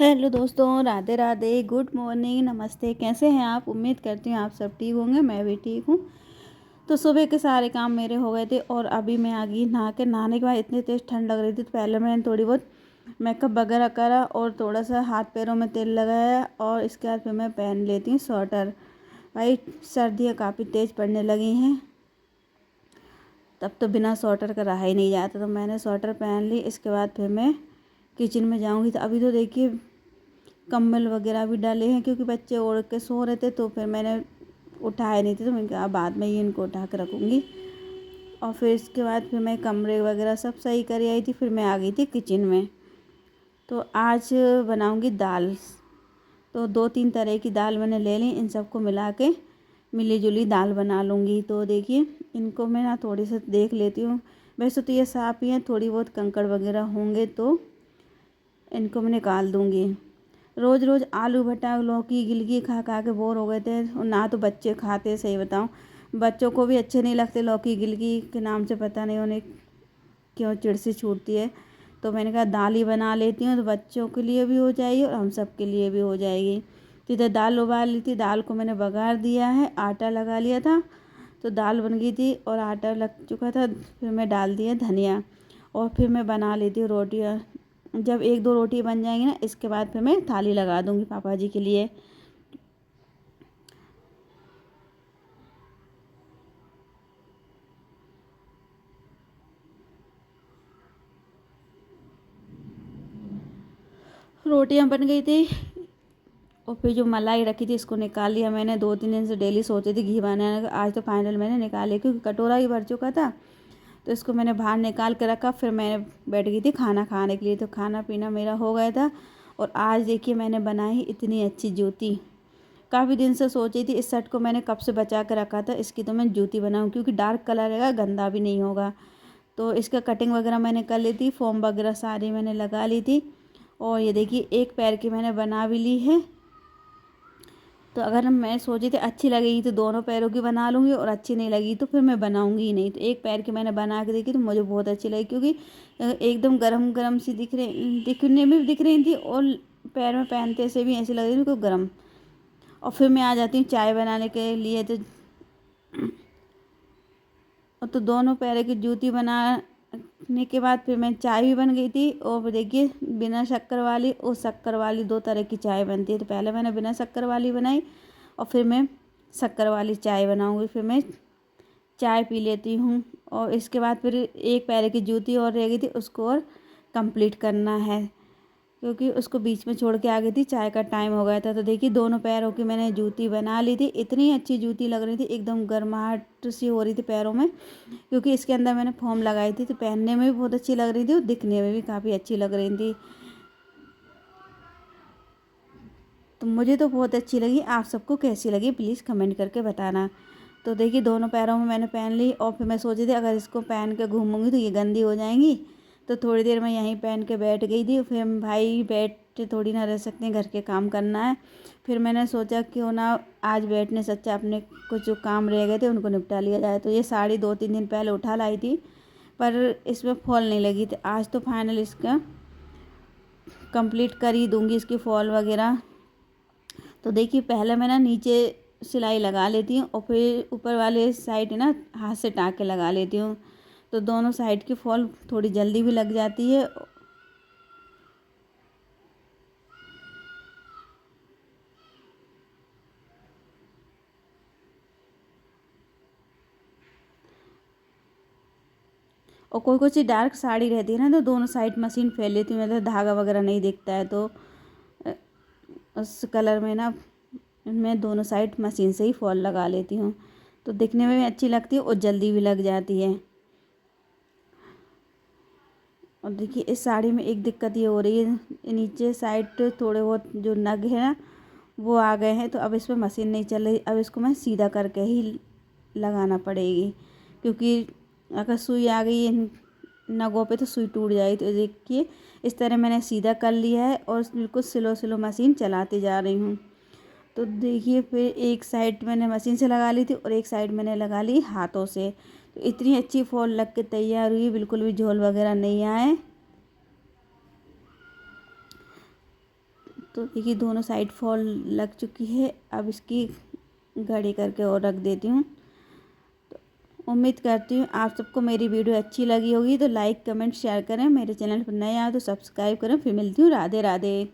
Hello दोस्तों, Radhe Radhe, good morning, नमस्ते। कैसे हैं आप? उम्मीद करती हूँ आप सब ठीक होंगे। मैं भी ठीक हूँ। तो सुबह के सारे काम मेरे हो गए थे और अभी मैं आ गई नहा के। नहाने के बाद इतनी तेज़ ठंड लग रही थी तो पहले मैंने थोड़ी बहुत मेकअप वगैरह करा और थोड़ा सा हाथ पैरों में तेल लगाया और इसके बाद फिर मैं पहन लेती हूँ स्वेटर। भाई सर्दियाँ काफ़ी तेज़ पड़ने लगी हैं, तब तो बिना स्वेटर का रहा ही नहीं जाता। तो मैंने स्वेटर पहन ली। इसके बाद फिर मैं किचन में जाऊँगी। तो अभी तो देखिए कंबल वगैरह भी डाले हैं क्योंकि बच्चे ओढ़ के सो रहे थे, तो फिर मैंने उठाए नहीं थे, तो मैंने कहा बाद में ही इनको उठा के रखूँगी। और फिर इसके बाद फिर मैं कमरे वगैरह सब सही कर आई थी। फिर मैं आ गई थी किचन में। तो आज बनाऊँगी दाल। तो 2-3 तरह की दाल मैंने ले ली, इन सबको मिला के मिली जुली दाल बना लूँगी। तो देखिए इनको मैं ना थोड़ी सी देख लेती हूँ। वैसे तो ये साफ़ ही हैं, थोड़ी बहुत कंकड़ वगैरह होंगे तो इनको मैं निकाल दूँगी। रोज़ रोज़ आलू भटा लौकी गिलकी खा खा के बोर हो गए थे और ना तो बच्चे खाते। सही बताऊं, बच्चों को भी अच्छे नहीं लगते लौकी गिलकी के नाम से, पता नहीं उन्हें क्यों चिढ़ सी छूटती है। तो मैंने कहा दाल ही बना लेती हूँ, तो बच्चों के लिए भी हो जाएगी और हम सब के लिए भी हो जाएगी। तो इधर दाल उबाल ली थी, दाल को मैंने बघार दिया है, आटा लगा लिया था। तो दाल बन गई थी और आटा लग चुका था। फिर मैं डाल दिया धनिया और फिर मैं बना लेती हूँ रोटियाँ। जब 1-2 रोटी बन जाएंगी ना, इसके बाद फिर मैं थाली लगा दूँगी पापा जी के लिए। रोटियां बन गई थी और फिर जो मलाई रखी थी इसको निकाल लिया मैंने। 2-3 दिन से डेली सोची थी घी बनाने का, आज तो फाइनल मैंने निकाल लिया क्योंकि कटोरा ही भर चुका था। तो इसको मैंने बाहर निकाल के रखा। फिर मैं बैठ गई थी खाना खाने के लिए। तो खाना पीना मेरा हो गया था और आज देखिए मैंने बनाई इतनी अच्छी जूती। काफ़ी दिन से सोची थी, इस शर्ट को मैंने कब से बचा के रखा था, इसकी तो मैं जूती बनाऊँ क्योंकि डार्क कलर रहेगा, गंदा भी नहीं होगा। तो इसका कटिंग वगैरह मैंने कर ली थी, फॉर्म वगैरह सारी मैंने लगा ली थी। और ये देखिए एक पैर की मैंने बना भी ली है। तो अगर मैं सोची थी अच्छी लगेगी तो दोनों पैरों की बना लूँगी और अच्छी नहीं लगी तो फिर मैं बनाऊँगी ही नहीं। तो एक पैर की मैंने बना के देखी तो मुझे बहुत अच्छी लगी क्योंकि एकदम गरम गरम सी दिखने में भी दिख रही थी और पैर में पहनते से भी ऐसी लग रही थी कोई गरम। और फिर मैं आ जाती हूँ चाय बनाने के लिए। तो दोनों पैरों की जूती बनाने के बाद फिर मैं चाय भी बन गई थी। और देखिए बिना शक्कर वाली और शक्कर वाली 2 तरह की चाय बनती है। तो पहले मैंने बिना शक्कर वाली बनाई और फिर मैं शक्कर वाली चाय बनाऊंगी। फिर मैं चाय पी लेती हूँ और इसके बाद फिर एक पैर की जूती और रह गई थी, उसको और कंप्लीट करना है क्योंकि उसको बीच में छोड़ के आ गई थी, चाय का टाइम हो गया था। तो देखिए दोनों पैरों की मैंने जूती बना ली थी। इतनी अच्छी जूती लग रही थी, एकदम गर्माहट सी हो रही थी पैरों में क्योंकि इसके अंदर मैंने फोम लगाई थी। तो पहनने में भी बहुत अच्छी लग रही थी और दिखने में भी काफ़ी अच्छी लग रही थी। तो मुझे तो बहुत अच्छी लगी, आप सबको कैसी लगी प्लीज़ कमेंट करके बताना। तो देखिए दोनों पैरों में मैंने पहन ली और फिर मैं सोची थी अगर इसको पहन के घूमूंगी तो ये गंदी हो जाएंगी। तो थोड़ी देर मैं यहीं पहन के बैठ गई थी। फिर हम भाई बैठे थोड़ी ना रह सकते हैं, घर के काम करना है। फिर मैंने सोचा क्यों ना आज बैठने से अच्छा अपने कुछ जो काम रह गए थे उनको निपटा लिया जाए। तो ये साड़ी 2-3 दिन पहले उठा लाई थी पर इसमें फॉल नहीं लगी थी। आज तो फाइनल इसका कंप्लीट कर ही दूँगी, इसकी फॉल वगैरह। तो देखिए पहले मैं ना नीचे सिलाई लगा लेती हूँ और फिर ऊपर वाले साइड ना हाथ से टाँके लगा लेती हूँ। तो दोनों साइड की फॉल थोड़ी जल्दी भी लग जाती है। और कोई कोई सी डार्क साड़ी रहती है ना, तो दोनों साइड मशीन फैल लेती हूँ, मतलब धागा वगैरह नहीं दिखता है। तो अ, उस कलर में ना मैं दोनों साइड मशीन से ही फॉल लगा लेती हूँ। तो दिखने में भी अच्छी लगती है और जल्दी भी लग जाती है। और देखिए इस साड़ी में एक दिक्कत ये हो रही है, नीचे साइड थोड़े बहुत जो नग है ना वो आ गए हैं। तो अब इसमें मशीन नहीं चल रही, अब इसको मैं सीधा करके ही लगाना पड़ेगी क्योंकि अगर सुई आ गई है नगों पे तो सुई टूट जाएगी। तो देखिए इस तरह मैंने सीधा कर लिया है और बिल्कुल स्लो स्लो मशीन चलाती जा रही हूँ। तो देखिए फिर एक साइड मैंने मशीन से लगा ली थी और एक साइड मैंने लगा ली हाथों से। तो इतनी अच्छी फॉल लग के तैयार हुई, बिल्कुल भी झोल वगैरह नहीं आए। तो देखिए दोनों साइड फॉल लग चुकी है। अब इसकी घड़ी करके और रख देती हूँ। तो उम्मीद करती हूँ आप सबको मेरी वीडियो अच्छी लगी होगी, तो लाइक कमेंट शेयर करें। मेरे चैनल पर नए आए तो सब्सक्राइब करें। फिर मिलती हूँ। राधे राधे।